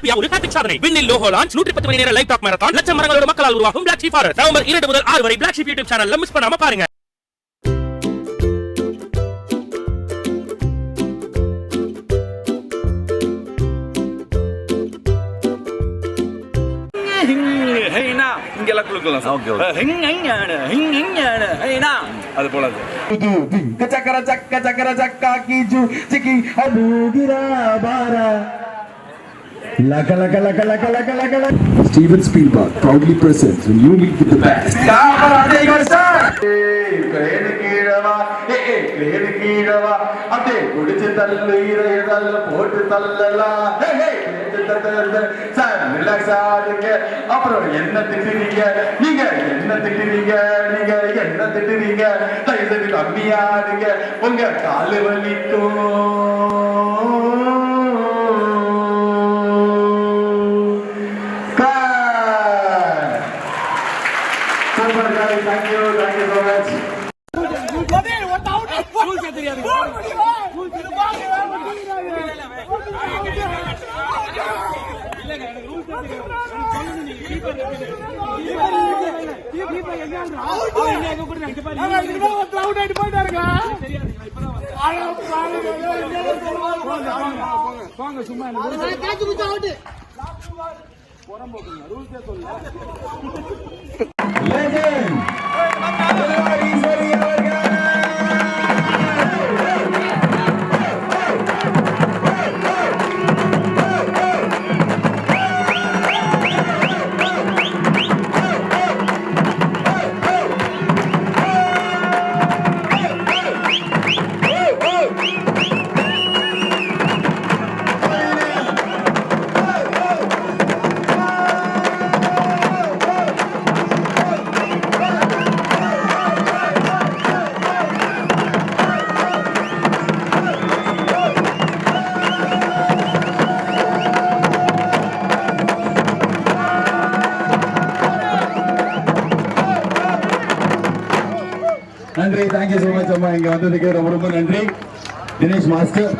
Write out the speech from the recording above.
Olympia ஒரு hat-trick சாதனை. விண்ணில் லோகோ லான்ச், 110 மணி நேர லைவ் டாக் மாரத்தான், லட்சம் மரங்களோட மக்களால் உருவாகும் Black Sheep Forest. நவம்பர் 2 முதல் 6 வரை Black Sheep YouTube சேனல்ல மிஸ் பண்ணாம பாருங்க. அது போல Steven Spielberg proudly presents When You Meet with the Best. அப்புறம் என்ன திட்டுறீங்க நீங்க, என்ன திட்டுறீங்க நீங்க, என்ன திட்டுறீங்க, தயவு கம்மியாடுங்க, உங்க காலு வலிக்கும். Thank you so much. நன்றி, தேங்க்யூ சோ மச் அம்மா, இங்க வந்ததுக்கு ரொம்ப ரொம்ப நன்றி. தினேஷ் மாஸ்டர்